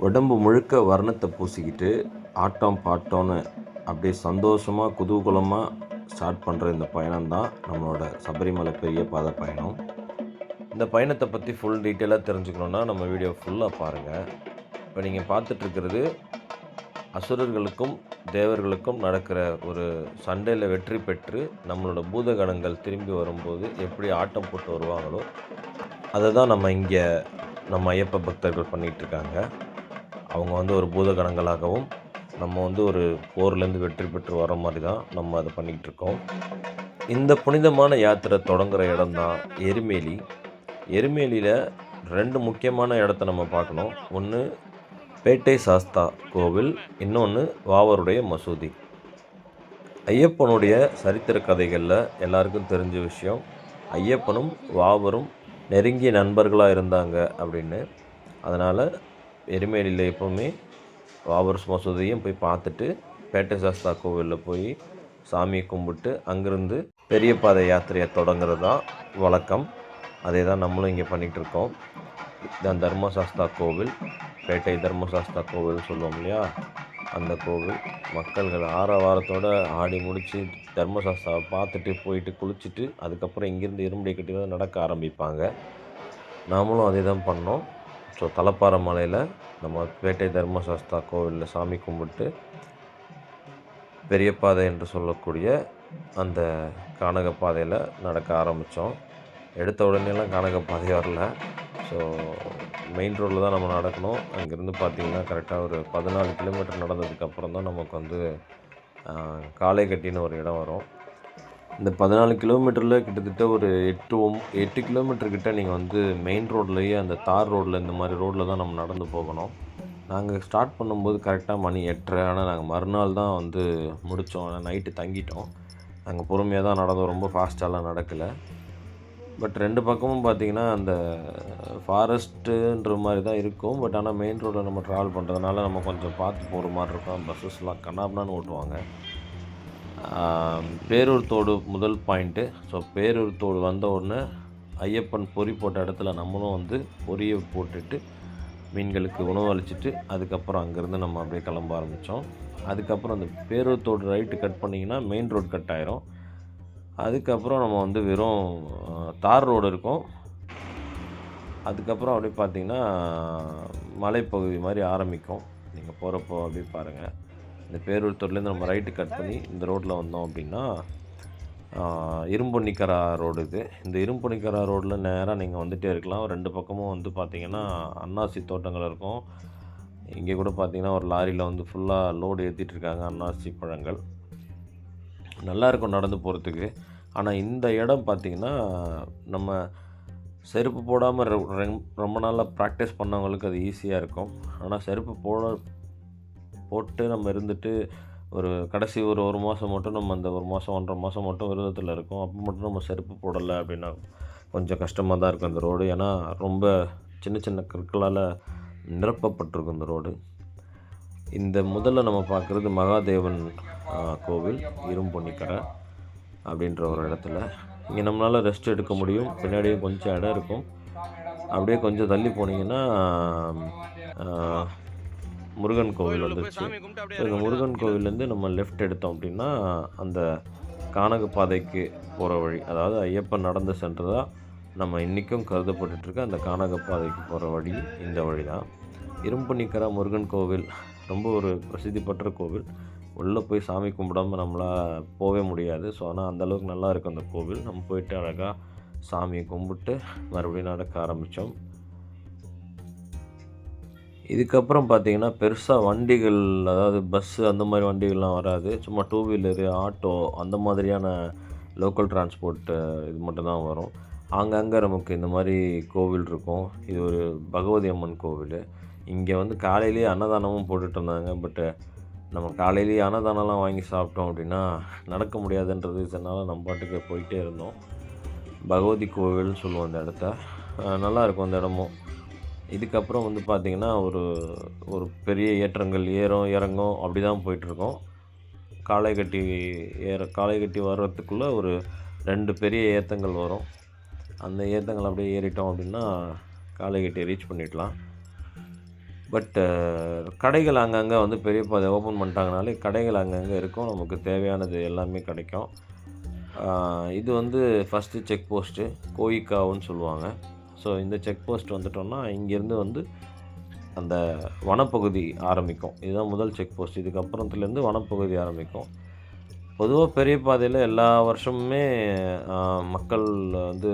உடம்பு முழுக்க வர்ணத்தை பூசிக்கிட்டு ஆட்டம் பாட்டம்னு அப்படியே சந்தோஷமாக குதூகலமாக ஸ்டார்ட் பண்ணுற இந்த பயணம் தான் நம்மளோட சபரிமலை பெரிய பாதை பயணம். இந்த பயணத்தை பற்றி ஃபுல் டீட்டெயிலாக தெரிஞ்சுக்கணுன்னா நம்ம வீடியோ ஃபுல்லாக பாருங்கள். இப்போ நீங்கள் பார்த்துட்ருக்கிறது அசுரர்களுக்கும் தேவர்களுக்கும் நடக்கிற ஒரு சண்டையில் வெற்றி பெற்று நம்மளோட பூதகணங்கள் திரும்பி வரும்போது எப்படி ஆட்டம் போட்டு வருவாங்களோ அதை தான் நம்ம ஐயப்ப பக்தர்கள் பண்ணிகிட்ருக்காங்க. அவங்க ஒரு பூதகணங்களாகவும் நம்ம ஒரு போர்லேருந்து வெற்றி பெற்று வர மாதிரி தான் நம்ம அதை பண்ணிகிட்ருக்கோம். இந்த புனிதமான யாத்திரை தொடங்குகிற இடம் தான் எருமேலி. எருமேலியில் 2 முக்கியமான இடத்த நம்ம பார்க்கணும். ஒன்று பேட்டை சாஸ்தா கோவில், இன்னொன்று வாவருடைய மசூதி. ஐயப்பனுடைய சரித்திர கதைகளில் எல்லாருக்கும் தெரிஞ்ச விஷயம், ஐயப்பனும் வாவரும் நெருங்கிய நண்பர்களாக இருந்தாங்க அப்படின்னு. அதனால் எருமேலியில் எப்போவுமே வாவர் மசூதியும் போய் பார்த்துட்டு பேட்டை சாஸ்தா கோவிலில் போய் சாமியை கும்பிட்டு அங்கேருந்து பெரிய பாதை யாத்திரையை தொடங்குறது தான் வழக்கம். அதே தான் நம்மளும் இங்கே பண்ணிகிட்ருக்கோம். இதுதான் தர்மசாஸ்தா கோவில், பேட்டை தர்மசாஸ்தா கோவில் சொல்லுவோம் இல்லையா, அந்த கோவில். மக்கள்கள் ஆரவாரத்தோடு ஆடி முடித்து தர்மசாஸ்தாவை பார்த்துட்டு போயிட்டு குளிச்சுட்டு அதுக்கப்புறம் இங்கேருந்து இரும்படி கட்டி தான் நடக்க ஆரம்பிப்பாங்க. நாமளும் அதே தான் பண்ணோம். ஸோ தலப்பாறை மலையில் நம்ம பேட்டை தர்மசாஸ்தா கோவிலில் சாமி கும்பிட்டு பெரிய பாதை என்று சொல்லக்கூடிய அந்த கானக பாதையில் நடக்க ஆரம்பித்தோம். எடுத்த உடனேலாம் கானக பாதை வரல. ஸோ மெயின் ரோடில் தான் நம்ம நடக்கணும். அங்கேருந்து பார்த்திங்கன்னா கரெக்டாக ஒரு 14 கிலோமீட்டர் நடந்ததுக்கப்புறம் தான் நமக்கு காளைகட்டின்னு ஒரு இடம் வரும். இந்த 14 கிலோமீட்டரில் கிட்டத்தட்ட ஒரு 8 கிலோமீட்டர் கிட்ட நீங்கள் மெயின் ரோட்லேயே அந்த தார் ரோட்டில் இந்த மாதிரி ரோட்டில் தான் நம்ம நடந்து போகணும். நாங்கள் ஸ்டார்ட் பண்ணும்போது கரெக்டாக மணி 8:30. ஆனால் நாங்கள் மறுநாள் தான் முடித்தோம். ஆனால் நைட்டு தங்கிட்டோம். நாங்கள் பொறுமையாக தான் நடந்தோம், ரொம்ப ஃபாஸ்ட்டாலாம் நடக்கலை. பட் 2 பக்கமும் பார்த்திங்கன்னா அந்த ஃபாரஸ்ட்டுன்ற மாதிரி தான் இருக்கும். பட் ஆனால் மெயின் ரோட்டில் நம்ம ட்ராவல் பண்ணுறதுனால நம்ம கொஞ்சம் பார்த்து போகிற மாதிரி இருக்கும். பஸ்ஸஸ்லாம் கண்ணாப்னான்னு ஓட்டுவாங்க. பேரூர் தோடு முதல் பாயிண்ட்டு. ஸோ பேரூர் தோடு வந்த உடனே ஐயப்பன் பொறி போட்ட இடத்துல நம்மளும் பொரியை போட்டுட்டு மீன்களுக்கு உணவு அளிச்சிட்டு அதுக்கப்புறம் அங்கேருந்து நம்ம அப்படியே கிளம்ப ஆரம்பித்தோம். அதுக்கப்புறம் அந்த பேரூர் தோடு ரைட்டு கட் பண்ணிங்கன்னா மெயின் ரோடு கட் ஆயிரும். அதுக்கப்புறம் நம்ம வெறும் தார் ரோடு இருக்கும். அதுக்கப்புறம் அப்படியே பார்த்திங்கன்னா மலைப்பகுதி மாதிரி ஆரம்பிக்கும். நீங்கள் போகிறப்போ அப்படியே பாருங்கள். இந்த பேரூர் தோட்லேருந்து நம்ம ரைட்டு கட் பண்ணி இந்த ரோட்டில் வந்தோம் அப்படின்னா இரும்பொன்னிக்கரா ரோடு இது. இந்த இரும்பொன்னிக்கரா ரோட்டில் நேராக நீங்கள் வந்துகிட்டே இருக்கலாம். 2 பக்கமும் பார்த்திங்கன்னா அன்னாசி தோட்டங்கள் இருக்கும். இங்கே கூட பார்த்திங்கன்னா ஒரு லாரியில் ஃபுல்லாக லோடு ஏற்றிட்டுருக்காங்க அன்னாசி பழங்கள். நல்லாயிருக்கும் நடந்து போகிறதுக்கு. ஆனால் இந்த இடம் பார்த்திங்கன்னா நம்ம செருப்பு போடாமல் ரொம்ப நாளாக ப்ராக்டிஸ் பண்ணவங்களுக்கு அது ஈஸியாக இருக்கும். ஆனால் செருப்பு போட்டு நம்ம இருந்துட்டு ஒரு கடைசி ஒரு மாதம் மட்டும் நம்ம அந்த 1 மாதம் 1.5 மாதம் மட்டும் விரதத்தில் இருக்கும். அப்போ மட்டும் நம்ம செருப்பு போடலை அப்படின்னா கொஞ்சம் கஷ்டமாக தான் இருக்கும் அந்த ரோடு. ஏன்னா ரொம்ப சின்ன சின்ன கற்களால் நிரப்பப்பட்டிருக்கும் இந்த ரோடு. இந்த முதல்ல நம்ம பார்க்குறது மகாதேவன் கோவில், இரும்பொன்னிக்கரை அப்படின்ற ஒரு இடத்துல. இங்கே நம்மளால் ரெஸ்ட் எடுக்க முடியும். பின்னாடியே கொஞ்சம் இடம் இருக்கும். அப்படியே கொஞ்சம் தள்ளி போனீங்கன்னா முருகன் கோவில் வந்துச்சு. ஸோ இந்த முருகன் கோவிலேருந்து நம்ம லெஃப்ட் எடுத்தோம் அப்படின்னா அந்த கானக பாதைக்கு போகிற வழி, அதாவது ஐயப்பன் நடந்து சென்றதாக நம்ம இன்றைக்கும் கருதப்பட்டுருக்க அந்த கானக பாதைக்கு போகிற வழி இந்த வழி தான். இரும்பொன்னிக்கரை முருகன் கோவில் ரொம்ப ஒரு பிரசித்தி பெற்ற கோவில். உள்ளே போய் சாமி கும்பிடாமல் நம்மளால் போகவே முடியாது. ஸோ ஆனால் அந்தளவுக்கு நல்லா இருக்கும் அந்த கோவில். நம்ம போயிட்டு அழகாக சாமியை கும்பிட்டு மறுபடியும் நடக்க ஆரம்பித்தோம். இதுக்கப்புறம் பார்த்திங்கன்னா பெருசாக வண்டிகள், அதாவது பஸ்ஸு அந்த மாதிரி வண்டிகள்லாம் வராது. சும்மா 2 வீலரு, ஆட்டோ அந்த மாதிரியான லோக்கல் டிரான்ஸ்போர்ட்டு இது மட்டும்தான் வரும். அங்கங்கே நமக்கு இந்த மாதிரி கோவில் இருக்கும். இது ஒரு பகவதி அம்மன் கோவில். இங்கே காலையிலேயே அன்னதானமும் போட்டுட்டு இருந்தாங்க. பட்டு நம்ம காலையிலேயே அன்னதானம்லாம் வாங்கி சாப்பிட்டோம் அப்படின்னா நடக்க முடியாதுன்றது இதனால் நம்ம பாட்டுக்கு போயிட்டே இருந்தோம். பகவதி கோவில்னு சொல்லுவோம் அந்த இடத்த. நல்லாயிருக்கும் அந்த இடமும். இதுக்கப்புறம் பார்த்திங்கன்னா ஒரு பெரிய ஏற்றங்கள் ஏறும் இறங்கும் அப்படி தான் போயிட்டுருக்கோம். காளைகட்டி வர்றதுக்குள்ளே ஒரு 2 பெரிய ஏற்றங்கள் வரும். அந்த ஏற்றங்கள் அப்படியே ஏறிட்டோம் அப்படின்னா காளைகட்டி ரீச் பண்ணிடலாம். பட் கடைகள் அங்கங்கே வந்து பெரிய பாதை ஓப்பன் பண்ணிட்டாங்கனாலே கடைகள் அங்கங்கே இருக்கும். நமக்கு தேவையானது எல்லாமே கிடைக்கும். இது வந்து ஃபஸ்ட்டு செக் போஸ்ட்டு கோயிக்காவுன்னு சொல்லுவாங்க. ஸோ இந்த செக் போஸ்ட் வந்துட்டோம்னா இங்கேருந்து வந்து அந்த வனப்பகுதி ஆரம்பிக்கும். இதுதான் முதல் செக் போஸ்ட். இதுக்கப்புறத்துலேருந்து வனப்பகுதி ஆரம்பிக்கும். பொதுவாக பெரிய பாதையில் எல்லா வருஷமுமே மக்கள் வந்து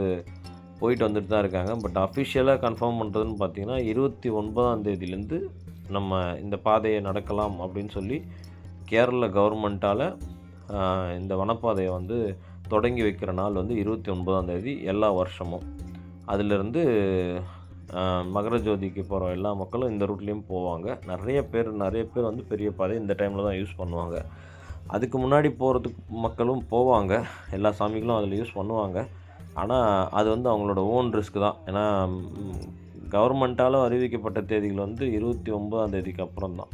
போயிட்டு வந்துட்டு தான் இருக்காங்க. பட் அஃபிஷியலாக கன்ஃபார்ம் பண்ணுறதுன்னு பார்த்தீங்கன்னா 29ஆம் தேதியிலேருந்து நம்ம இந்த பாதையை நடக்கலாம் அப்படின்னு சொல்லி கேரள கவர்மெண்ட்டால் இந்த வனப்பாதையை வந்து தொடங்கி வைக்கிற நாள் வந்து 29ஆம் தேதி எல்லா வருஷமும். அதிலிருந்து மகர ஜோதிக்கு போகிற எல்லா மக்களும் இந்த ரூட்லேயும் போவாங்க. நிறைய பேர் வந்து பெரிய பாதை இந்த டைமில் தான் யூஸ் பண்ணுவாங்க. அதுக்கு முன்னாடி போகிறதுக்கு மக்களும் போவாங்க. எல்லா சாமிகளும் அதில் யூஸ் பண்ணுவாங்க. ஆனால் அது வந்து அவங்களோட ஓன் ரிஸ்க் தான். ஏன்னா கவர்மெண்ட்டால் அறிவிக்கப்பட்ட தேதிகள் வந்து 29ஆம் தேதிக்கு அப்புறம் தான்.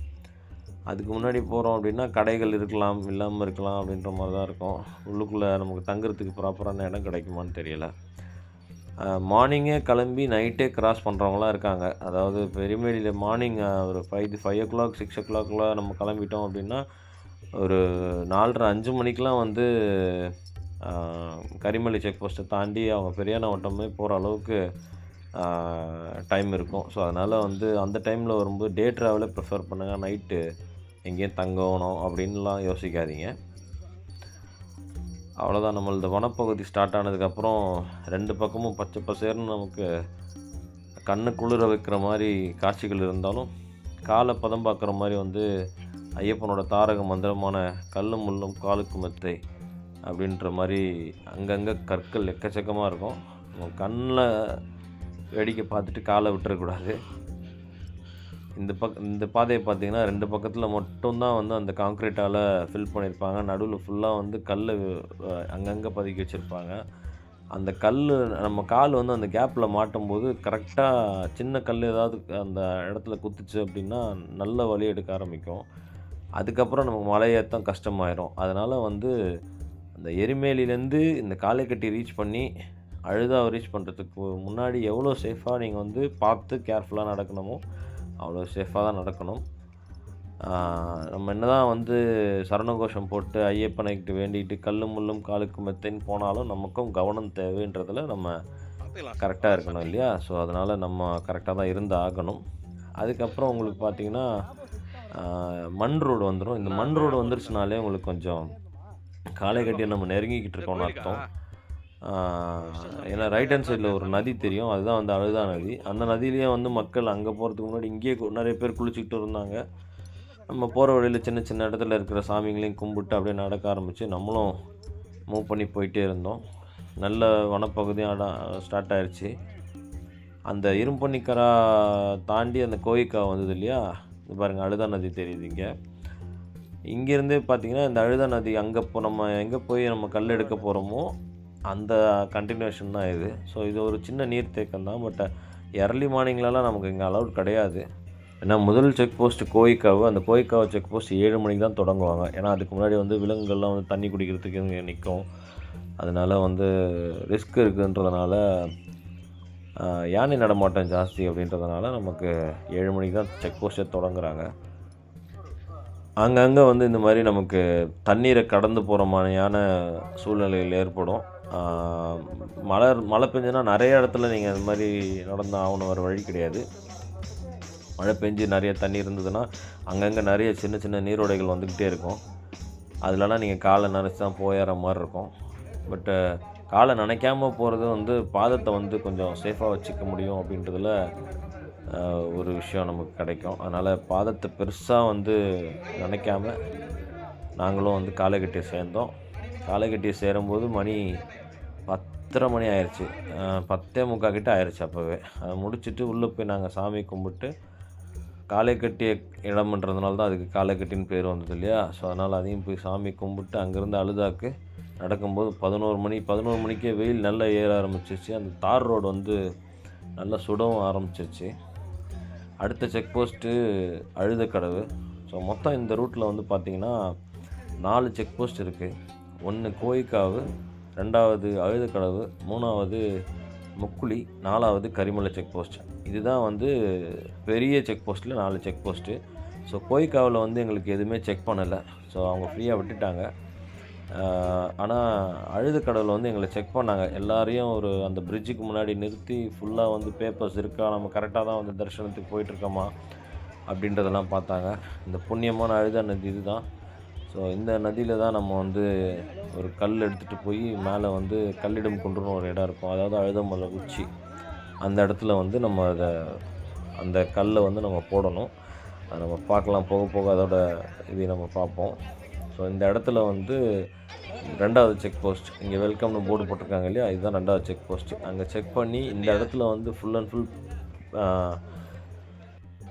அதுக்கு முன்னாடி போகிறோம் அப்படின்னா கடைகள் இருக்கலாம், இல்லாமல் இருக்கலாம் அப்படின்ற மாதிரி தான் இருக்கும். உள்ளுக்குள்ளே நமக்கு தங்குறதுக்கு ப்ராப்பரான இடம் கிடைக்குமான்னு தெரியல. மார்னிங்கே கிளம்பி நைட்டே கிராஸ் பண்ணுறவங்களாம் இருக்காங்க. அதாவது பெரியமேடியில் மார்னிங் ஒரு 5 o'clock 6 o'clockல நம்ம கிளம்பிட்டோம் அப்படின்னா ஒரு 4:30 5 மணிக்கெலாம் வந்து கரிமலை செக் போஸ்ட்டை தாண்டி அவங்க பெரியானவட்டமே போகிற அளவுக்கு டைம் இருக்கும். ஸோ அதனால் வந்து அந்த டைமில் வரும்போது டே ட்ராவலே ப்ரிஃபர் பண்ணுங்கள். நைட்டு எங்கேயும் தங்கணும் அப்படின்லாம் யோசிக்காதீங்க. அவ்வளோதான். நம்மளது வனப்பகுதி ஸ்டார்ட் ஆனதுக்கப்புறம் 2 பக்கமும் பச்சை பசேர்னு நமக்கு கண்ணு குளிர வைக்கிற மாதிரி காட்சிகள் இருந்தாலும் காலை பதம் பார்க்குற மாதிரி வந்து ஐயப்பனோட தாரக மந்திரமான கல்லும் முள்ளும் காலுக்கு மெத்தை அப்படின்ற மாதிரி அங்கங்கே கற்கள் எக்கச்சக்கமாக இருக்கும். நம்ம கண்ணில் வேடிக்கை பார்த்துட்டு காலை விட்டுறக்கூடாது. இந்த பாதையை பார்த்திங்கன்னா 2 பக்கத்தில் மட்டும்தான் வந்து அந்த காங்க்ரீட்டால் ஃபில் பண்ணியிருப்பாங்க. நடுவில் ஃபுல்லாக வந்து கல் அங்கங்கே பதுக்கி வச்சுருப்பாங்க. அந்த கல் நம்ம கால் வந்து அந்த கேப்பில் மாட்டும்போது கரெக்டாக சின்ன கல் ஏதாவது அந்த இடத்துல குத்துச்சு அப்படின்னா நல்ல வலி எடுக்க ஆரம்பிக்கும். அதுக்கப்புறம் நமக்கு மலை ஏற்றம் கஷ்டமாயிரும். அதனால் வந்து அந்த எரிமேலிலேருந்து இந்த காலைக்கட்டி ரீச் பண்ணி அழுதாவை ரீச் பண்ணுறதுக்கு முன்னாடி எவ்வளோ சேஃபாக நீங்கள் வந்து பார்த்து கேர்ஃபுல்லாக நடக்கணுமோ அவ்வளோ சேஃபாக தான் நடக்கணும். நம்ம என்ன தான் வந்து சரணகோஷம் போட்டு ஐயப்பனைக்கிட்டு வேண்டிகிட்டு கல்லும் முள்ளும் காலுக்கு மெத்தைன்னு போனாலும் நமக்கும் கவனம் தேவைன்றதில் நம்ம கரெக்டாக இருக்கணும் இல்லையா? ஸோ அதனால் நம்ம கரெக்டாக தான் இருந்து ஆகணும். அதுக்கப்புறம் உங்களுக்கு பார்த்திங்கன்னா மண் ரோடு வந்துடும். இந்த மண் ரோடு வந்துருச்சுனாலே உங்களுக்கு கொஞ்சம் காலைக்கட்டியை நம்ம நெருங்கிக்கிட்டு இருக்கோம்னு அர்த்தம். ஏன்னா ரைட் ஹேண்ட் சைடில் ஒரு நதி தெரியும். அதுதான் வந்து அழுதா நதி. அந்த நதியிலேயே வந்து மக்கள் அங்கே போகிறதுக்கு முன்னாடி இங்கேயே நிறைய பேர் குளிச்சுக்கிட்டு இருந்தாங்க. நம்ம போகிற வழியில் சின்ன சின்ன இடத்துல இருக்கிற சாமிங்களையும் கும்பிட்டு அப்படியே நடக்க ஆரம்பித்து நம்மளும் மூவ் பண்ணி போயிட்டே இருந்தோம். நல்ல வனப்பகுதியும் ஸ்டார்ட் ஆயிடுச்சு. அந்த இரும்பன்னிக்கரா தாண்டி அந்த கோயிக்கா வந்தது இல்லையா? இது பாருங்கள், அழுதா நதி தெரியுது இங்கே. இங்கேருந்தே பார்த்திங்கன்னா இந்த அழுதா நதி அங்கே நம்ம எங்கே போய் நம்ம கல் எடுக்க போகிறோமோ அந்த கண்டினியூஷன் தான் இது. ஸோ இது ஒரு சின்ன நீர்த்தேக்கம் தான். பட் எர்லி மார்னிங்லலாம் நமக்கு இங்கே அலவுட் கிடையாது. ஏன்னா முதல் செக் போஸ்ட்டு கோயிக்காவு. அந்த கோயிக்காவை செக் போஸ்ட் 7 மணிக்கு தான் தொடங்குவாங்க. ஏன்னா அதுக்கு முன்னாடி வந்து விலங்குகள்லாம் வந்து தண்ணி குடிக்கிறதுக்கு இங்கே நிற்கும். அதனால் வந்து ரிஸ்க் இருக்குன்றதுனால யானை நடமாட்டம் ஜாஸ்தி அப்படின்றதுனால நமக்கு 7 மணிக்கு தான் செக் போஸ்ட்டே தொடங்குறாங்க. அங்கங்கே வந்து இந்த மாதிரி நமக்கு தண்ணீரை கடந்து போகிற மாதிரியான சூழ்நிலைகள் ஏற்படும். மழை பெஞ்சுன்னா நிறைய இடத்துல நீங்கள் இந்த மாதிரி நடந்து ஆகணும், வர வழி கிடையாது. மழை பெஞ்சு நிறைய தண்ணி இருந்ததுன்னா அங்கங்கே நிறைய சின்ன சின்ன நீரோடைகள் வந்துக்கிட்டே இருக்கும். அதிலலாம் நீங்கள் காலை நனைச்சி தான் போயிற மாதிரி இருக்கும். பட்டு காலை நனைக்காமல் போகிறது வந்து பாதத்தை வந்து கொஞ்சம் சேஃபாக வச்சுக்க முடியும் அப்படின்றதுல ஒரு விஷயம் நமக்கு கிடைக்கும். அதனால் பாதத்தை பெருசாக வந்து நினைக்காம நாங்களும் வந்து காலைக்கட்டியை சேர்ந்தோம். காலைக்கட்டியை சேரும்போது மணி 10:30 மணி ஆயிடுச்சு. 10:45 கிட்ட ஆயிடுச்சு. அப்போவே அதை முடிச்சுட்டு உள்ளே போய் நாங்கள் சாமி கும்பிட்டு காலைக்கட்டிய இடம்ன்றதுனால தான் அதுக்கு காலைக்கட்டின்னு பேர் வந்தது இல்லையா? ஸோ அதனால் அதையும் போய் சாமி கும்பிட்டு அங்கேருந்து அழுதாக்கு நடக்கும்போது 11 மணிக்கே வெயில் நல்லா ஏற ஆரம்பிச்சிருச்சு. அந்த தார் ரோடு வந்து நல்லா சுடவும் ஆரம்பிச்சிருச்சு. அடுத்த செக் போஸ்ட்டு அழுதக்கடவு. ஸோ மொத்தம் இந்த ரூட்டில் வந்து பார்த்திங்கன்னா 4 செக் போஸ்ட் இருக்குது. 1 கோயிக்காவு, 2வது அழுதக்கடவு, 3வது முக்குழி, 4வது கரிமலை செக் போஸ்ட். இதுதான் வந்து பெரிய செக் போஸ்ட்டில் 4 செக் போஸ்ட்டு. ஸோ கோய்காவில் வந்து எங்களுக்கு எதுவுமே செக் பண்ணலை. ஸோ அவங்க ஃப்ரீயாக விட்டுட்டாங்க. ஆனா அழுதுகடவுல வந்து எங்கள செக் பண்ணாங்க. எல்லாரையும் அந்த பிரிட்ஜுக்கு முன்னாடி நிறுத்தி ஃபுல்லாக வந்து பேப்பர்ஸ் இருக்கா, நம்ம கரெக்டாக தான் வந்து தரிசனத்துக்கு போயிட்டுருக்கோமா அப்படின்றதெல்லாம் பார்த்தாங்க. இந்த புண்ணியமான அழுத நதி இதுதான். ஸோ இந்த நதியில் தான் நம்ம வந்து ஒரு கல் எடுத்துகிட்டு போய் மேலே வந்து கல்லிடும் குன்றுன்னு ஒரு இடம் இருக்கும். அதாவது அழுதமலை உச்சி. அந்த இடத்துல வந்து நம்ம அந்த கல்லை வந்து நம்ம போடணும். அதை நம்ம பார்க்கலாம், போக போக அதோட இதை நம்ம பார்ப்போம். ஸோ இந்த இடத்துல வந்து 2வது செக் போஸ்ட். இங்கே வெல்கம்னு போர்டு போட்டிருக்காங்க இல்லையா, இதுதான் 2வது செக் போஸ்ட்டு. அங்கே செக் பண்ணி இந்த இடத்துல வந்து full and full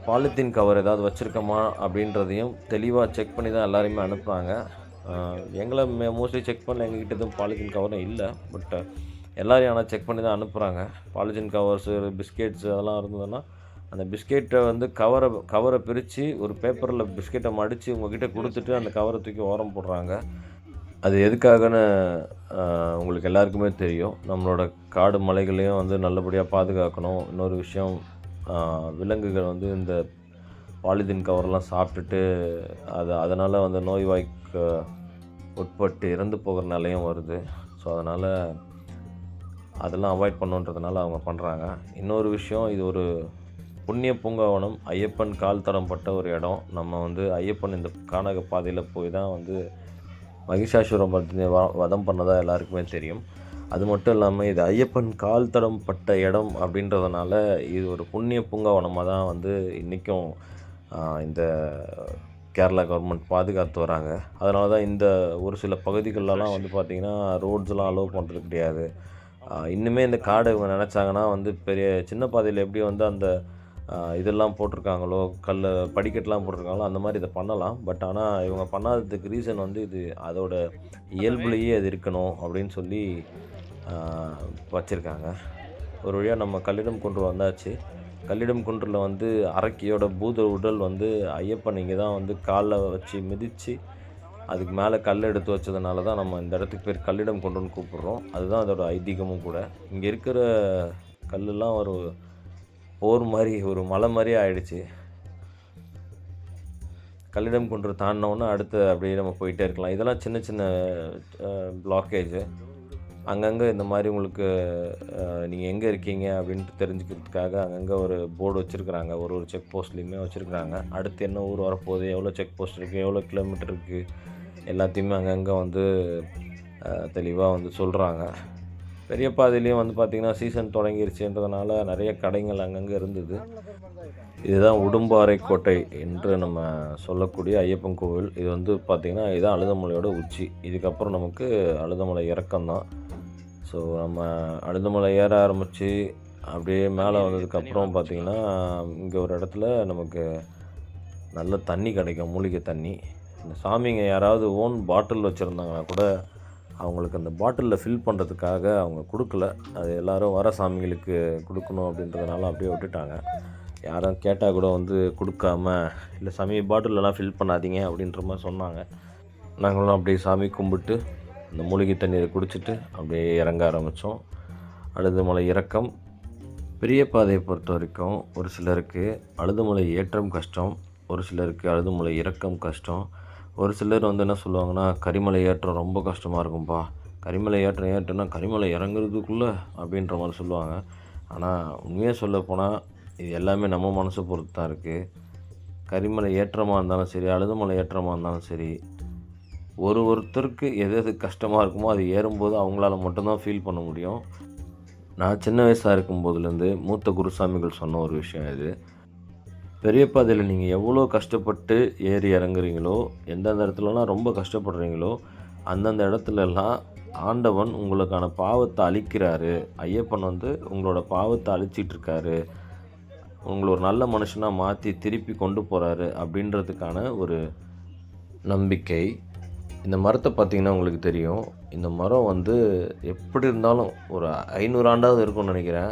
polythene cover ஏதாவது வச்சுருக்கோமா அப்படின்றதையும் தெளிவாக செக் பண்ணி தான் எல்லாரையுமே அனுப்புகிறாங்க. எங்களை மோஸ்ட்லி செக் பண்ணல, எங்ககிட்ட எதுவும் பாலித்தீன் கவரும் இல்லை. பட் எல்லோரையும் ஆனால் செக் பண்ணி தான் அனுப்புகிறாங்க. பாலித்தீன் கவர்ஸு, பிஸ்கெட்ஸு அதெல்லாம் இருந்ததுன்னா அந்த பிஸ்கெட்டை வந்து கவரை பிரித்து ஒரு பேப்பரில் பிஸ்கெட்டை மடித்து உங்கள்கிட்ட கொடுத்துட்டு அந்த கவரை தூக்கி ஓரம் போடுறாங்க. அது எதுக்காகன்னு உங்களுக்கு எல்லாருக்குமே தெரியும். நம்மளோட காடு மலைகளையும் வந்து நல்லபடியாக பாதுகாக்கணும். இன்னொரு விஷயம், விலங்குகள் வந்து இந்த பாலித்தீன் கவரெல்லாம் சாப்பிட்டுட்டு அதனால் வந்து நோய்வாய்க்கு உட்பட்டு இறந்து போகிற நிலையும் வருது. ஸோ அதனால் அதெல்லாம் அவாய்ட் பண்ணுன்றதுனால அவங்க பண்ணுறாங்க. இன்னொரு விஷயம், இது ஒரு புண்ணிய பூங்காவனம். ஐயப்பன் கால் தடம் பட்ட ஒரு இடம். நம்ம வந்து ஐயப்பன் இந்த கானக பாதையில் போய் தான் வந்து மகிஷாசுரமர்த்தினி வதம் பண்ணதாக எல்லாருக்குமே தெரியும். அது மட்டும் இல்லாமல் இது ஐயப்பன் கால் தடம் பட்ட இடம் அப்படின்றதுனால இது ஒரு புண்ணிய பூங்காவனமாக தான் வந்து இன்றைக்கும் இந்த கேரளா கவர்மெண்ட் பாதுகாத்து வராங்க. அதனால தான் இந்த ஒரு சில பகுதிகளெலாம் வந்து பார்த்திங்கன்னா ரோட்ஸ்லாம் அலோவ் பண்ணுறது கிடையாது. இன்னுமே இந்த காடு இவங்க நினச்சாங்கன்னா வந்து பெரிய சின்ன பாதையில் எப்படி வந்து அந்த இதெல்லாம் போட்டிருக்காங்களோ, படிக்கட்டெலாம் போட்டிருக்காங்களோ, அந்த மாதிரி இதை பண்ணலாம். பட் ஆனால் இவங்க பண்ணாததுக்கு ரீசன் வந்து இது அதோட இயல்புலேயே அது இருக்கணும் அப்படின்னு சொல்லி வச்சுருக்காங்க. ஒரு வழியாக நம்ம கல்லிடம் குன்று வந்தாச்சு. கல்லிடம் குன்றில் வந்து அரக்கியோட பூத உடல் வந்து ஐயப்பன் இங்கே தான் வந்து காலில் வச்சு மிதித்து அதுக்கு மேலே கல் எடுத்து வச்சதுனால தான் நம்ம இந்த இடத்துக்கு பேர் கல்லிடம் குன்றுன்னு கூப்பிட்றோம். அதுதான் அதோட ஐதீகமும் கூட. இங்கே இருக்கிற கல்லெல்லாம் ஒரு போர் மாதிரி, ஒரு மலை மாதிரியே ஆயிடுச்சு. கல்லிடம் குன்று தாண்டினோன்னா அடுத்து அப்படியே நம்ம போயிட்டே இருக்கலாம். இதெல்லாம் சின்ன சின்ன பிளாக்கேஜு. அங்கங்கே இந்த மாதிரி உங்களுக்கு நீங்கள் எங்கே இருக்கீங்க அப்படின்ட்டு தெரிஞ்சுக்கிறதுக்காக அங்கங்கே ஒரு போர்டு வச்சுருக்குறாங்க. ஒரு செக் போஸ்ட்லேயுமே வச்சுருக்குறாங்க. அடுத்து என்ன ஊர் வரப்போகுது, எவ்வளோ செக் போஸ்ட் இருக்குது, எவ்வளோ கிலோமீட்டர் இருக்குது, எல்லாத்தையுமே அங்கங்கே வந்து தெளிவாக வந்து சொல்கிறாங்க. பெரிய பாதையிலையும் வந்து பார்த்திங்கன்னா சீசன் தொடங்கிருச்சுன்றதுனால நிறைய கடைகள் அங்கங்கே இருந்தது. இதுதான் உடும்பாறை கோட்டை என்று நம்ம சொல்லக்கூடிய ஐயப்பன் கோவில். இது வந்து பார்த்திங்கன்னா இதுதான் அழுதமலையோட உச்சி. இதுக்கப்புறம் நமக்கு அழுதமலை இறக்கம்தான். ஸோ நம்ம அழுதமலை ஏற ஆரம்பித்து அப்படியே மேலே வந்ததுக்கப்புறம் பார்த்திங்கன்னா இங்கே ஒரு இடத்துல நமக்கு நல்ல தண்ணி கிடைக்கும், மூலிகை தண்ணி. இந்த சாமிங்க யாராவது ஓன் பாட்டில் வச்சுருந்தாங்கன்னா கூட அவங்களுக்கு அந்த பாட்டிலில் ஃபில் பண்ணுறதுக்காக அவங்க கொடுக்கல. அது எல்லோரும் வர சாமிகளுக்கு கொடுக்கணும் அப்படின்றதுனால அப்படியே விட்டுட்டாங்க. யாரும் கேட்டால் கூட வந்து கொடுக்காம, இல்லை சாமி பாட்டிலெலாம் ஃபில் பண்ணாதீங்க அப்படின்ற மாதிரி சொன்னாங்க. நாங்களும் அப்படியே சாமி கும்பிட்டு அந்த மூலிகை தண்ணீரை குடிச்சிட்டு அப்படியே இறங்க ஆரம்பித்தோம். அழுதுமலை இறக்கம். பெரிய பாதையை பொறுத்த வரைக்கும் ஒரு சிலருக்கு அழுதுமலை ஏற்றம் கஷ்டம், ஒரு சிலருக்கு அழுதுமலை இறக்கம் கஷ்டம். ஒரு சிலர் வந்து என்ன சொல்லுவாங்கன்னா, கரிமலை ஏற்றம் ரொம்ப கஷ்டமாக இருக்கும்பா, கரிமலை ஏற்றம்னா கரிமலை இறங்குறதுக்குள்ளே அப்படின்ற மாதிரி சொல்லுவாங்க. ஆனால் உண்மையாக சொல்லப்போனால் இது எல்லாமே நம்ம மனசை பொறுத்து தான் இருக்குது. கரிமலை ஏற்றமாக இருந்தாலும் சரி, அழுதுமலை ஏற்றமாக இருந்தாலும் சரி, ஒருத்தருக்கு எது கஷ்டமாக இருக்குமோ அது ஏறும்போது அவங்களால மட்டும்தான் ஃபீல் பண்ண முடியும். நான் சின்ன வயசாக இருக்கும்போதுலேருந்து மூத்த குருசாமிகள் சொன்ன ஒரு விஷயம் இது. பெரிய பாதையில் நீங்கள் எவ்வளோ கஷ்டப்பட்டு ஏறி இறங்குறீங்களோ, எந்தெந்த இடத்துலலாம் ரொம்ப கஷ்டப்படுறீங்களோ, அந்தந்த இடத்துலலாம் ஆண்டவன் உங்களுக்கான பாவத்தை அழிக்கிறாரு. ஐயப்பன் வந்து உங்களோட பாவத்தை அழிச்சிட்ருக்காரு, உங்களை ஒரு நல்ல மனுஷனாக மாற்றி திருப்பி கொண்டு போகிறாரு அப்படின்றதுக்கான ஒரு நம்பிக்கை. இந்த மரத்தை பார்த்திங்கன்னா உங்களுக்கு தெரியும். இந்த மரம் வந்து எப்படி இருந்தாலும் ஒரு 500 ஆண்டாவது இருக்கும்னு நினைக்கிறேன்.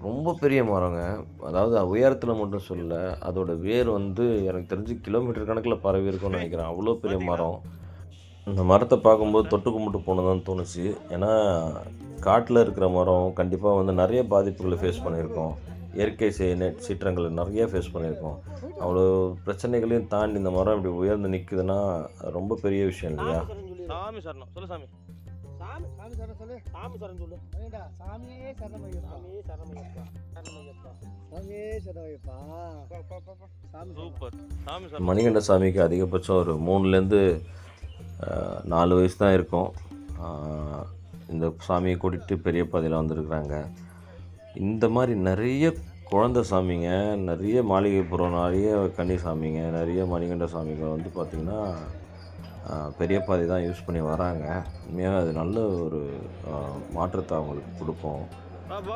ரொம்ப பெரிய மரங்க. அதாவது உயரத்தில் மட்டும் சொல்லலை, அதோட வேர் வந்து எனக்கு தெரிஞ்சு கிலோமீட்டர் கணக்கில் பரவி இருக்கும்னு நினைக்கிறேன். அவ்வளோ பெரிய மரம். இந்த மரத்தை பார்க்கும்போது தொட்டு கும்பிட்டு போனதுன்னு தோணுச்சு. ஏன்னா காட்டில் இருக்கிற மரம் கண்டிப்பாக வந்து நிறைய பாதிப்புகளை ஃபேஸ் பண்ணியிருக்கோம். இயற்கை சீற்றங்களை நிறைய ஃபேஸ் பண்ணியிருக்கோம். அவ்வளோ பிரச்சனைகளையும் தாண்டி இந்த மரம் இப்படி உயர்ந்து நிற்குதுன்னா ரொம்ப பெரிய விஷயம் இல்லையா? சாமி சரணம் சொல்லு சாமி. சாமி சாமி சரணம் சொல்லு. சாமி சரணம் சொல்லு. ஏண்டா சாமியே சரணமையப்பா. சாமியே சரணமையப்பா. சரணமையப்பா. சாமியே சரணமையப்பா. சாமி சூப்பர். சாமி சரணம். மணிகண்ட சாமிக்கு அதிகபட்சம் ஒரு 3லேருந்து 4 வயசு தான் இருக்கும். இந்த சாமியை கூட்டிகிட்டு பெரிய பாதையில் வந்திருக்கிறாங்க. இந்த மாதிரி நிறைய குழந்தை சாமிங்க, நிறைய மாளிகைப்புறம், நிறைய கன்னி சாமிங்க, நிறைய மணிகண்ட சாமிகள் வந்து பார்த்திங்கன்னா பெரிய பாதை தான் யூஸ் பண்ணி வராங்க. உண்மையாக அது நல்ல ஒரு மாற்றத்தை அவங்களுக்கு கொடுக்கும்.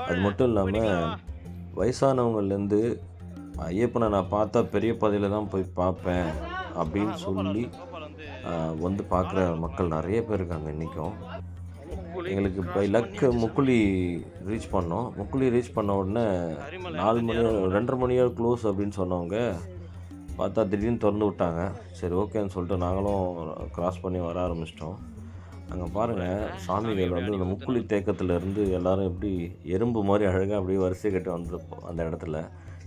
அது மட்டும் இல்லாமல் வயசானவங்கள்லேருந்து ஐயப்பனை நான் பார்த்தா பெரிய பாதையில் தான் போய் பார்ப்பேன் அப்படின்னு சொல்லி வந்து பார்க்குற மக்கள் நிறைய பேர் இருக்காங்க இன்றைக்கும். எங்களுக்கு பை லக்கு முக்குழி ரீச் பண்ணோம். முக்குழி ரீச் பண்ண உடனே 4 மணி 2:30 மணியோட க்ளோஸ் அப்படின்னு சொன்னவங்க பார்த்தா திடீர்னு திறந்து விட்டாங்க. சரி ஓகேன்னு சொல்லிட்டு நாங்களும் க்ராஸ் பண்ணி வர ஆரம்பிச்சிட்டோம். அங்கே பாருங்கள், சாமிகள் வந்து இந்த முக்குழி தேக்கத்துலேருந்து எல்லோரும் எப்படி எறும்பு மாதிரி அழகாக அப்படியே வரிசை கட்டி வந்துருப்போம் அந்த இடத்துல.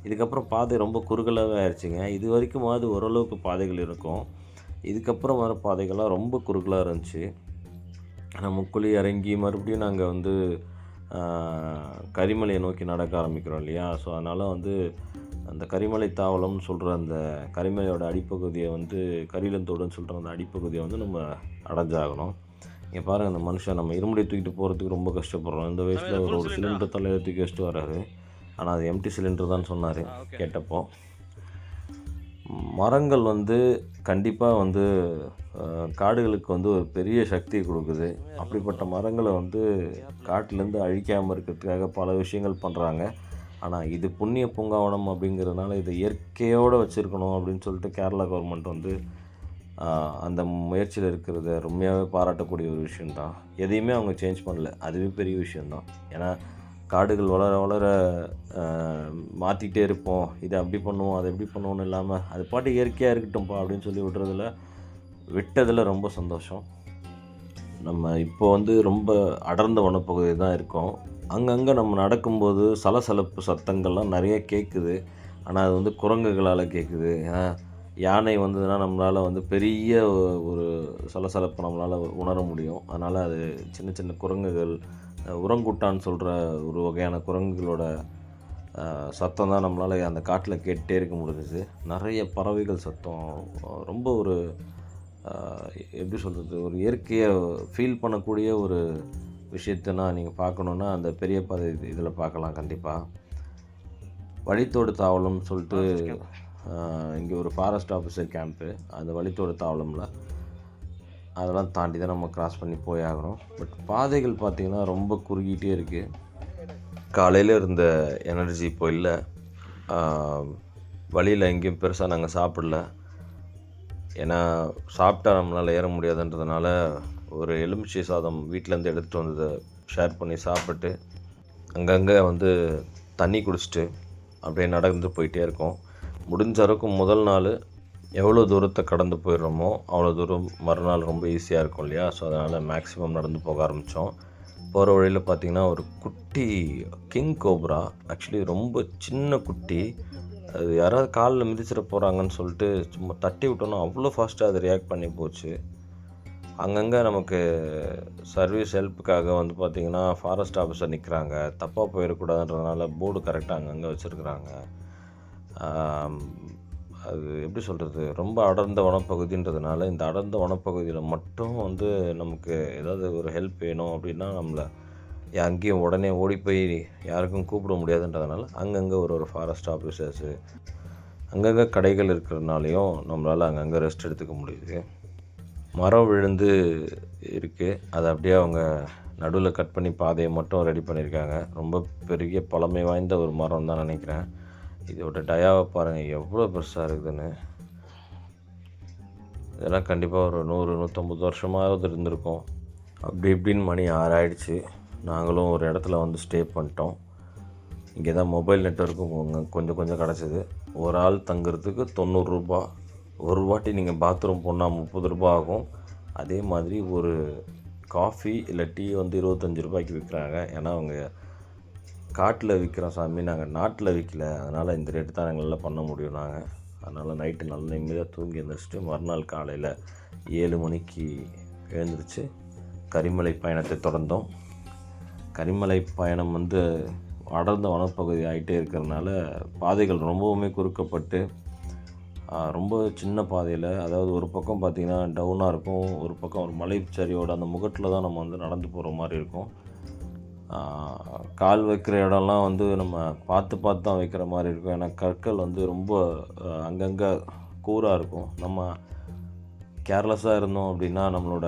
இதுக்கப்புறம் பாதை ரொம்ப குறுகலாகவே ஆயிடுச்சுங்க. இது வரைக்குமாவது ஓரளவுக்கு பாதைகள் இருக்கும். இதுக்கப்புறம் வர பாதைகள்லாம் ரொம்ப குறுகலாக இருந்துச்சு. ஆனால் முக்குழி இறங்கி மறுபடியும் நாங்கள் வந்து கரிமலையை நோக்கி நடக்க ஆரம்பிக்கிறோம் இல்லையா? ஸோ அதனால் வந்து அந்த கரிமலை தாவலம்னு சொல்கிற அந்த கரிமலையோட அடிப்பகுதியை வந்து கரிலந்தோடுன்னு சொல்கிற அந்த அடிப்பகுதியை வந்து நம்ம அடைஞ்சாகணும். இங்கே பாருங்கள், அந்த மனுஷன் நம்ம இருமுடி தூக்கிட்டு போகிறதுக்கு ரொம்ப கஷ்டப்படுறோம். இந்த வயசில் ஒரு சிலிண்டர் தலையில் தூக்கி வச்சுட்டு வராரு. ஆனால் அது எம்டி சிலிண்டர் தான் சொன்னார் கேட்டப்போ. மரங்கள் வந்து கண்டிப்பாக வந்து காடுகளுக்கு வந்து ஒரு பெரிய சக்தி கொடுக்குது. அப்படிப்பட்ட மரங்களை வந்து காட்டிலேருந்து அழிக்காமல் இருக்கிறதுக்காக பல விஷயங்கள் பண்ணுறாங்க. ஆனால் இது புண்ணிய பூங்காவனம் அப்படிங்கிறதுனால இதை இயற்கையோடு வச்சுருக்கணும் அப்படின்னு சொல்லிட்டு கேரளா கவர்மெண்ட் வந்து அந்த முயற்சியில் இருக்கிறத ரொம்பவே பாராட்டக்கூடிய ஒரு விஷயந்தான். எதையுமே அவங்க சேஞ்ச் பண்ணல, அதுவே பெரிய விஷயந்தான். ஏன்னா காடுகள் வளர வளர மாற்றிக்கிட்டே இருப்போம், இதை அப்படி பண்ணுவோம் அதை எப்படி பண்ணுவோன்னு இல்லாமல் அது பாட்டு இயற்கையாக இருக்கட்டும்ப்பா அப்படின்னு சொல்லி விட்டதில் ரொம்ப சந்தோஷம். நம்ம இப்போ வந்து ரொம்ப அடர்ந்த வனப்பகுதி தான் இருக்கோம். அங்கங்கே நம்ம நடக்கும்போது சலசலப்பு சத்தங்கள்லாம் நிறைய கேட்குது. ஆனால் அது வந்து குரங்குகளால் கேட்குது. ஏன்னா யானை வந்ததுன்னா நம்மளால் வந்து பெரிய ஒரு சலசலப்பை நம்மளால் உணர முடியும். அதனால் அது சின்ன சின்ன குரங்குகள், உரங்குட்டான்னு சொல்கிற ஒரு வகையான குரங்குகளோட சத்தம் தான் நம்மளால் அந்த காட்டில் கேட்டுகிட்டே இருக்க முடிஞ்சுது. நிறைய பறவைகள் சத்தம், ரொம்ப ஒரு எப்படி சொல்கிறது, ஒரு இயற்கையை ஃபீல் பண்ணக்கூடிய ஒரு விஷயத்தைனா நீங்கள் பார்க்கணுன்னா அந்த பெரிய பாதை இதில் பார்க்கலாம் கண்டிப்பாக. வழித்தோடு தாவலம்னு சொல்லிட்டு இங்கே ஒரு ஃபாரஸ்ட் ஆஃபீஸர் கேம்ப்பு, அந்த வழித்தோடு தாவலமில் அதெல்லாம் தாண்டி தான் நம்ம க்ராஸ் பண்ணி போய் ஆகணும். பட் பாதைகள் பார்த்திங்கன்னா ரொம்ப குறுகிட்டே இருக்குது. காலையில் இருந்த எனர்ஜி இப்போ இல்லை. வழியில் எங்கேயும் பெருசாக நாங்கள் சாப்பிடல. ஏன்னா சாப்பிட்டா நம்மளால் ஏற முடியாதுன்றதுனால ஒரு எலுமிச்சை சாதம் வீட்டிலேருந்து எடுத்துகிட்டு வந்ததை ஷேர் பண்ணி சாப்பிட்டு அங்கங்கே வந்து தண்ணி குடிச்சிட்டு அப்படியே நடந்து போயிட்டே இருக்கோம். முடிஞ்ச அளவுக்கு முதல் நாள் எவ்வளோ தூரத்தை கடந்து போயிடுறோமோ அவ்வளோ தூரம் மறுநாள் ரொம்ப ஈஸியாக இருக்கும் இல்லையா? ஸோ அதனால் மேக்ஸிமம் நடந்து போக ஆரம்பித்தோம். போகிற வழியில் பார்த்திங்கன்னா ஒரு குட்டி கிங் கோப்ரா, ஆக்சுவலி ரொம்ப சின்ன குட்டி, அது யாராவது காலில் மிதிச்சிட போகிறாங்கன்னு சொல்லிட்டு சும்மா தட்டி விட்டோன்னா அவ்வளோ ஃபாஸ்ட்டாக அது ரியாக்ட் பண்ணி போச்சு. அங்கங்கே நமக்கு சர்வீஸ் ஹெல்ப்புக்காக வந்து பார்த்திங்கன்னா ஃபாரஸ்ட் ஆஃபீஸர் நிற்கிறாங்க. தப்பாக போயிடக்கூடாதுன்றதுனால போர்டு கரெக்டாக அங்கங்கே வச்சுருக்குறாங்க. அது எப்படி சொல்கிறது, ரொம்ப அடர்ந்த வனப்பகுதின்றதுனால இந்த அடர்ந்த வனப்பகுதியில் மட்டும் வந்து நமக்கு ஏதாவது ஒரு ஹெல்ப் வேணும் அப்படின்னா நம்மளை அங்கேயும் உடனே ஓடி போய் யாருக்கும் கூப்பிட முடியாதுன்றதுனால அங்கங்கே ஒரு ஃபாரஸ்ட் ஆஃபீஸர்ஸு, அங்கங்கே கடைகள் இருக்கிறதுனாலையும் நம்மளால் அங்கங்கே ரெஸ்ட் எடுத்துக்க முடியுது. மரம் விழுந்து இருக்குது, அதை அப்படியே அவங்க நடுவில் கட் பண்ணி பாதையை மட்டும் ரெடி பண்ணியிருக்காங்க. ரொம்ப பெரிய பழமை வாய்ந்த ஒரு மரம் தான் நினைக்கிறேன். இதோட டயாவை பாருங்கள் எவ்வளோ பெருசாக இருக்குதுன்னு. இதெல்லாம் கண்டிப்பாக ஒரு 100-150 வருஷமாவது இருந்திருக்கும். அப்படி இப்படின்னு மணி 6 ஆகிடுச்சு. நாங்களும் ஒரு இடத்துல வந்து ஸ்டே பண்ணிட்டோம். இங்கே தான் மொபைல் நெட்வொர்க்கும் கொஞ்சம் கிடச்சிது. ஒரு ஆள் தங்குறதுக்கு 90 ரூபா. ஒரு வாட்டி நீங்கள் பாத்ரூம் போனால் 30 ரூபா ஆகும். அதே மாதிரி ஒரு காஃபி இல்லை டீ வந்து 25 ரூபாய்க்கு விற்கிறாங்க. ஏன்னா அவங்க காட்டில் விற்கிறோம் சாமி, நாங்கள் நாட்டில் விற்கல, அதனால் இந்த ரேட்டு தான் எங்களால் பண்ண முடியும் நாங்கள். அதனால் நைட்டு நல்ல நிம்மதியாக தூங்கி எழுந்திரிச்சிட்டு மறுநாள் காலையில் 7 மணிக்கு எழுந்திரிச்சு கரிமலை பயணத்தை தொடர்ந்தோம். கரிமலை பயணம் வந்து அடர்ந்த வனப்பகுதி ஆகிட்டே இருக்கிறதுனால பாதைகள் ரொம்பவுமே குறுக்கப்பட்டு ரொம்ப சின்ன பாதையில், அதாவது ஒரு பக்கம் பார்த்திங்கன்னா டவுனாக இருக்கும், ஒரு பக்கம் ஒரு மலைச்சரியோட அந்த முகட்டில் தான் நம்ம வந்து நடந்து போகிற மாதிரி இருக்கும். கால் வைக்கிற இடம்லாம் வந்து நம்ம பார்த்து பார்த்து தான் வைக்கிற மாதிரி இருக்கும். ஏன்னா கற்கள் வந்து ரொம்ப அங்கங்கே கூராக இருக்கும். நம்ம கேர்லெஸ்ஸாக இருந்தோம் அப்படின்னா நம்மளோட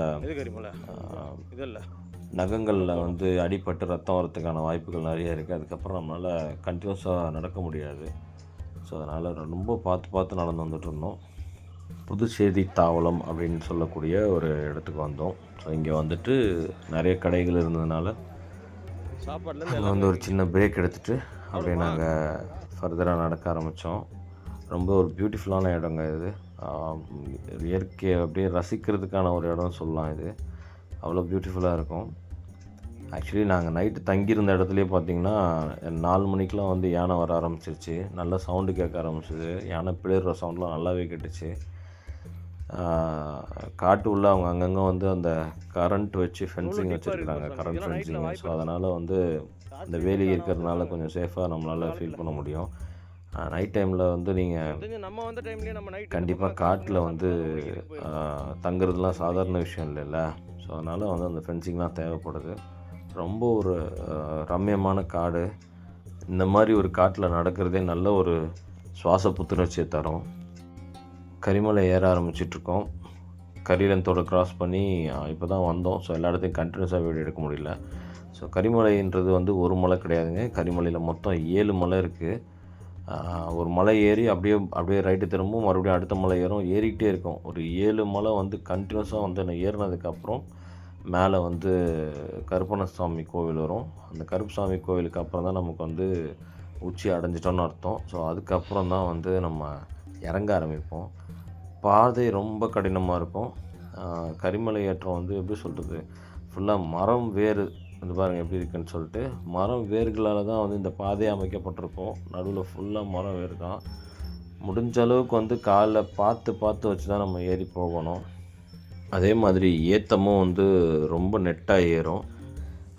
நகங்களில் வந்து அடிபட்டு ரத்தம் வரத்துக்கான வாய்ப்புகள் நிறைய இருக்குது. அதுக்கப்புறம் நம்மளால் கண்டினியூஸாக நடக்க முடியாது. ஸோ அதனால் ரொம்ப பார்த்து நடந்து வந்துட்டுருந்தோம். புதுச்சேரி தாவளம் அப்படின்னு சொல்லக்கூடிய ஒரு இடத்துக்கு வந்தோம். ஸோ இங்கே வந்துட்டு நிறைய கடைகள் இருந்ததுனால அங்கே வந்து ஒரு சின்ன பிரேக் எடுத்துகிட்டு அப்படியே நாங்கள் ஃபர்தராக நடக்க ஆரம்பித்தோம். ரொம்ப ஒரு பியூட்டிஃபுல்லான இடங்க இது. இயற்கையை அப்படியே ரசிக்கிறதுக்கான ஒரு இடம் சொல்லலாம். இது அவ்வளோ பியூட்டிஃபுல்லாக இருக்கும். ஆக்சுவலி நாங்கள் நைட்டு தங்கியிருந்த இடத்துலையே பார்த்திங்கன்னா 4 மணிக்கெலாம் வந்து யானை வர ஆரம்பிச்சிருச்சு. நல்லா சவுண்டு கேட்க ஆரம்பிச்சிது. யானை பிளேற சவுண்ட்லாம் நல்லாவே கேட்டுச்சு. காட்டு உள்ள அவங்க அங்கங்கே வந்து அந்த கரண்ட் வச்சு ஃபென்சிங் வச்சுருக்குறாங்க, கரண்ட் ஃபென்சிங். ஸோ அதனால் வந்து இந்த வேலி இருக்கிறதுனால கொஞ்சம் சேஃபாக நம்மளால் ஃபீல் பண்ண முடியும். நைட் டைமில் வந்து நீங்கள் கண்டிப்பாக காட்டில் வந்து தங்குறதுலாம் சாதாரண விஷயம் இல்லைல்ல. ஸோ அதனால் வந்து அந்த ஃபென்சிங்லாம் தேவைப்படுது. ரொம்ப ஒரு ரம்யமான காடு. இந்த மாதிரி ஒரு காட்டில் நடக்கிறதே நல்ல ஒரு சுவாச புத்துணர்ச்சியை தரும். கரிமலை ஏற ஆரம்பிச்சிட்ருக்கோம். கரிலந்தோட க்ராஸ் பண்ணி இப்போ தான் வந்தோம். ஸோ எல்லா இடத்தையும் கண்டினியூஸாக வீடியோ எடுக்க முடியல. ஸோ கரிமலைன்றது வந்து ஒரு மலை கிடையாதுங்க. கரிமலையில் மொத்தம் 7 மலை இருக்குது. ஒரு மலை ஏறி அப்படியே ரைட்டு திரும்பவும் மறுபடியும் அடுத்த மலை ஏறிக்கிட்டே இருக்கும். ஒரு 7 மலை வந்து கண்டினியூஸாக வந்து ஏறினதுக்கப்புறம் மேலே வந்து கருப்பணசாமி கோவில் வரும். அந்த கருப்பசாமி கோவிலுக்கு அப்புறம் தான் நமக்கு வந்து உச்சி அடைஞ்சிட்டோன்னு அர்த்தம். ஸோ அதுக்கப்புறம் தான் வந்து நம்ம இறங்க ஆரம்பிப்போம். பாதை ரொம்ப கடினமாக இருக்கும். கரிமலை ஏற்றம் வந்து எப்படி சொல்கிறது, ஃபுல்லாக மரம் வேறு வந்து பாருங்கள் எப்படி இருக்குன்னு சொல்லிட்டு, மரம் வேர்களால் தான் வந்து இந்த பாதையை அமைக்கப்பட்டிருக்கும். நடுவில் ஃபுல்லாக மரம் வேறு தான். முடிஞ்ச அளவுக்கு வந்து காலை பார்த்து வச்சு தான் நம்ம ஏறி போகணும். அதே மாதிரி ஏற்றமும் வந்து ரொம்ப நெட்டாக ஏறும்.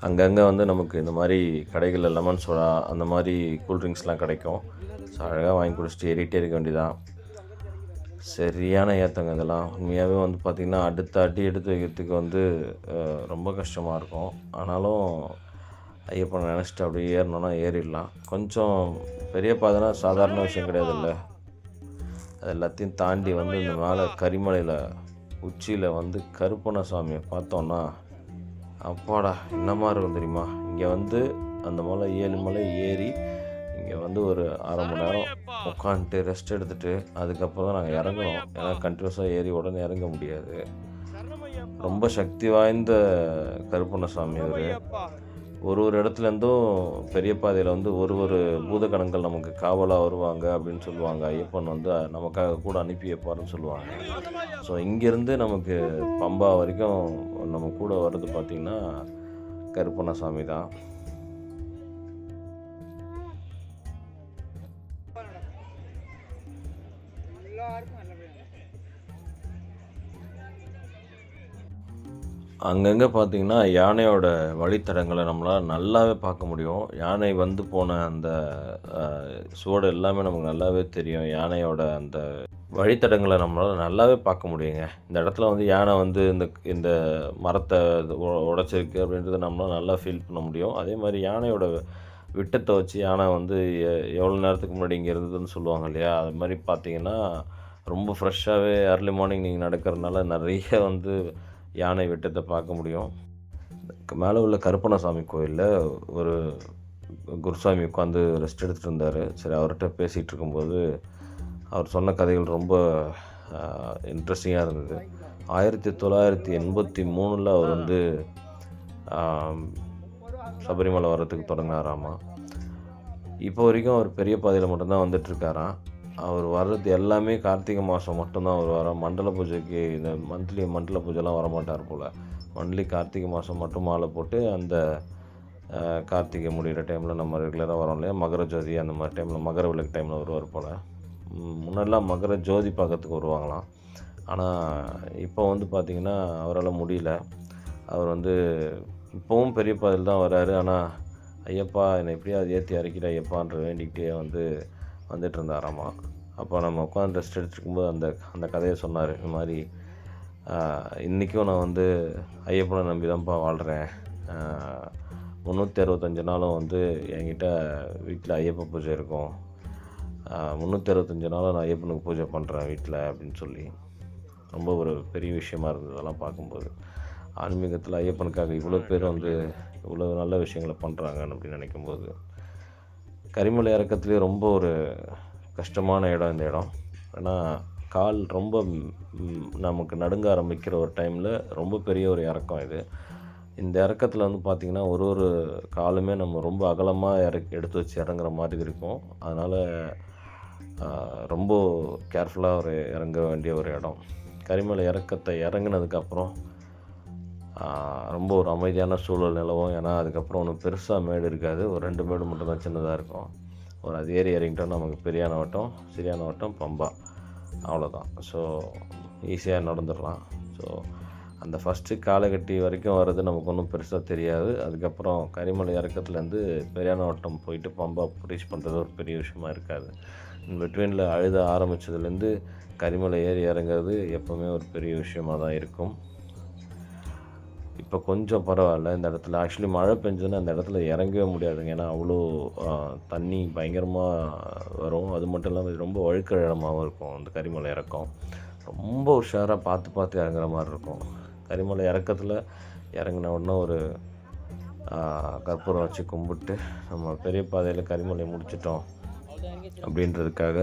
அங்கங்கே வந்து நமக்கு இந்த மாதிரி கடைகளில் லெமன் சோடா அந்த மாதிரி கூல்ட்ரிங்க்ஸ்லாம் கிடைக்கும். ஸோ அழகாக வாங்கி குடிச்சிட்டு ஏறிட்டே இருக்க வேண்டியதான். சரியான ஏற்றங்க இதெல்லாம். உண்மையாகவே வந்து பார்த்திங்கன்னா அடுத்த அடி எடுத்து வைக்கிறதுக்கு வந்து ரொம்ப கஷ்டமாக இருக்கும். ஆனாலும் ஐயப்பனை நினச்சிட்டு அப்படியே ஏறினோன்னா ஏறிடலாம். கொஞ்சம் பெரிய பாதைனா சாதாரண விஷயம் கிடையாதுல்ல. அது எல்லாத்தையும் தாண்டி வந்து இந்த மேலே கரிமலையில் உச்சியில் வந்து கருப்பணசாமியை பார்த்தோன்னா அப்பாடா என்னமா இருக்கும் தெரியுமா. இங்கே வந்து அந்த மலை 7 மலை ஏறி இங்கே வந்து ஒரு 1/2 மணி நேரம் உட்காந்துட்டு ரெஸ்ட் எடுத்துகிட்டு அதுக்கப்புறம் தான் நாங்கள் இறங்கணும். ஏன்னா கண்டினியூஸாக ஏறி உடனே இறங்க முடியாது. ரொம்ப சக்தி வாய்ந்த கருப்பணசாமி அவர். ஒரு இடத்துலேருந்தும் பெரிய பாதையில் வந்து ஒரு பூதகணங்கள் நமக்கு காவலாக வருவாங்க அப்படின்னு சொல்லுவாங்க. ஐயப்பன் வந்து நமக்காக கூட அனுப்பி வைப்பாருன்னு சொல்லுவாங்க. ஸோ இங்கேருந்து நமக்கு பம்பா வரைக்கும் நம்ம கூட வர்றது பார்த்திங்கன்னா கருப்பணசாமி தான். அங்கங்கே பார்த்திங்கன்னா யானையோட வழித்தடங்களை நம்மளால் நல்லாவே பார்க்க முடியும். யானை வந்து போன அந்த சுவடு எல்லாமே நமக்கு நல்லாவே தெரியும். யானையோட அந்த வழித்தடங்களை நம்மளால் நல்லாவே பார்க்க முடியுங்க. இந்த இடத்துல வந்து யானை வந்து இந்த மரத்தை உடைச்சிருக்கு அப்படின்றத நம்மளால் நல்லா ஃபீல் பண்ண முடியும். அதே மாதிரி யானையோட விட்டத்தை வச்சு யானை வந்து எவ்வளோ நேரத்துக்கு முன்னாடி இங்கே இருந்ததுன்னு சொல்லுவாங்க இல்லையா. அது மாதிரி பார்த்திங்கன்னா ரொம்ப ஃப்ரெஷ்ஷாகவே அர்லி மார்னிங் நீங்கள் நடக்கிறதுனால நிறைய வந்து யானை விட்டத்தை பார்க்க முடியும். மேலே உள்ள கருப்பணசாமி கோயிலில் ஒரு குருசாமி உட்காந்து ரெஸ்ட் எடுத்துகிட்டு இருந்தார். சரி, அவர்கிட்ட பேசிகிட்டு இருக்கும்போது அவர் சொன்ன கதைகள் ரொம்ப இன்ட்ரெஸ்டிங்காக இருந்தது. 1983 அவர் வந்து சபரிமலை வர்றதுக்கு தொடங்கினாராமா. இப்போ வரைக்கும் அவர் பெரிய பாதையில் மட்டும்தான் வந்துட்டுருக்காராம். அவர் வர்றது எல்லாமே கார்த்திகை மாதம் மட்டும்தான் அவர் வர. மண்டல பூஜைக்கு இந்த மண்டல பூஜைலாம் வரமாட்டார் போல். ஒன்லி கார்த்திகை மாதம் மட்டும் மாலை போட்டு அந்த கார்த்திகை முடிகிற டைமில் நம்ம ரெகுலராக வரோம் இல்லையா, மகர ஜோதி அந்த மாதிரி டைமில், மகர விளக்கு டைமில் வருவார் போல். முன்னாடிலாம் மகர ஜோதி பார்க்கறதுக்கு வருவாங்களாம். ஆனால் இப்போ வந்து பார்த்திங்கன்னா அவரால் முடியல. அவர் வந்து இப்போவும் பெரிய பாதையில் தான் வராரு. ஆனால் ஐயப்பா என்னை எப்படியாவது ஏற்றி இறக்கிட ஐயப்பான்ற வேண்டிக்கிட்டே வந்துட்டு இருந்தாராம்மா. அப்போ நம்ம உட்காந்து ரெஸ்ட் எடுத்துருக்கும்போது அந்த கதையை சொன்னார். இந்த மாதிரி இன்றைக்கும் நான் வந்து ஐயப்பனை நம்பி தான்ப்பா வாழ்கிறேன். 365 நாளும் வந்து என்கிட்ட வீட்டில் ஐயப்ப பூஜை இருக்கும். 365 நாளும் நான் ஐயப்பனுக்கு பூஜை பண்ணுறேன் வீட்டில் அப்படின்னு சொல்லி ரொம்ப ஒரு பெரிய விஷயமா இருந்தது அதெல்லாம் பார்க்கும்போது. ஆன்மீகத்தில் ஐயப்பனுக்காக இவ்வளோ பேர் வந்து இவ்வளோ நல்ல விஷயங்களை பண்ணுறாங்கன்னு அப்படின்னு நினைக்கும்போது, கரிமலை இறக்கத்துலேயே ரொம்ப ஒரு கஷ்டமான இடம் இந்த இடம். ஏன்னா கால் ரொம்ப நமக்கு நடுங்க ஆரம்பிக்கிற ஒரு டைமில் ரொம்ப பெரிய ஒரு இறக்கம் இது. இந்த இறக்கத்தில் வந்து பார்த்திங்கன்னா ஒரு காலுமே நம்ம ரொம்ப அகலமாக எடுத்து வச்சு இறங்குற மாதிரி இருக்கும். அதனால் ரொம்ப கேர்ஃபுல்லாக இறங்க வேண்டிய ஒரு இடம். கரிமலை இறக்கத்தை இறங்கினதுக்கப்புறம் ரொம்ப ஒரு அமைதியான சூழல் நிலவும். ஏன்னா அதுக்கப்புறம் ஒன்றும் பெருசாக மேடு இருக்காது. ஒரு 2 மேடு மட்டும் தான் சின்னதாக இருக்கும். அது ஏறி இறங்கிட்டோம் நமக்கு பெரியான வட்டம், சிறியான வட்டம், பம்பா, அவ்வளோதான். ஸோ ஈஸியாக நடந்துடலாம். ஸோ அந்த ஃபஸ்ட்டு காலகட்டி வரைக்கும் வர்றது நமக்கு ஒன்றும் பெருசாக தெரியாது. அதுக்கப்புறம் கரிமலை இறக்கத்துலேருந்து பெரியான வட்டம் போயிட்டு பம்பா ரீச் பண்ணுறது ஒரு பெரிய விஷயமா இருக்காது. பிட்வீனில் அழுத ஆரம்பித்ததுலேருந்து கரிமலை ஏறி இறங்குறது எப்போவுமே ஒரு பெரிய விஷயமாக தான் இருக்கும். இப்போ கொஞ்சம் பரவாயில்ல. இந்த இடத்துல ஆக்சுவலி மழை பெஞ்சதுன்னா அந்த இடத்துல இறங்கவே முடியாதுங்க. ஏன்னா அவ்வளோ தண்ணி பயங்கரமாக வரும். அது மட்டும் இல்லாமல் ரொம்ப வழுக்கிற இடமாகவும் இருக்கும். அந்த கரிமலை இறக்கம் ரொம்ப உஷாராக பார்த்து இறங்குற மாதிரி இருக்கும். கரிமலை இறக்கத்தில் இறங்கின உடனே ஒரு கற்பூரம் வச்சு கும்பிட்டு நம்ம பெரிய பாதையில் கரிமலை முடிச்சிட்டோம் அப்படின்றதுக்காக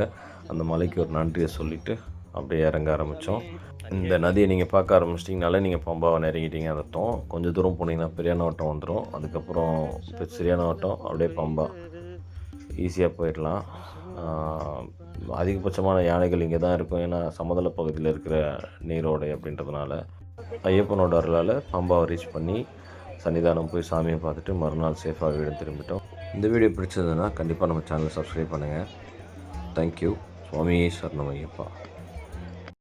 அந்த மலைக்கு ஒரு நன்றியை சொல்லிவிட்டு அப்படியே இறங்க ஆரம்பித்தோம். இந்த நதியை நீங்கள் பார்க்க ஆரம்பிச்சிட்டிங்கனாலே நீங்கள் பம்பாவை நெருங்கிட்டீங்க அர்த்தம். கொஞ்சம் தூரம் போனீங்கன்னா பெரியான வட்டம் வந்துடும். அதுக்கப்புறம் சிறியான வட்டம், அப்படியே பம்பா, ஈஸியாக போயிடலாம். அதிகபட்சமான யானைகள் இங்கே தான் இருக்கும். ஏன்னா சமதள பகுதியில் இருக்கிற நீரோடை அப்படின்றதுனால. ஐயப்பனோட அருளால் பம்பாவை ரீச் பண்ணி சன்னிதானம் போய் சாமியை பார்த்துட்டு மறுநாள் சேஃபாக வீடு திரும்பிட்டோம். இந்த வீடியோ பிடிச்சதுன்னா கண்டிப்பாக நம்ம சேனலை சப்ஸ்கிரைப் பண்ணுங்கள். தேங்க்யூ. சுவாமி சரணம் ஐயப்பா.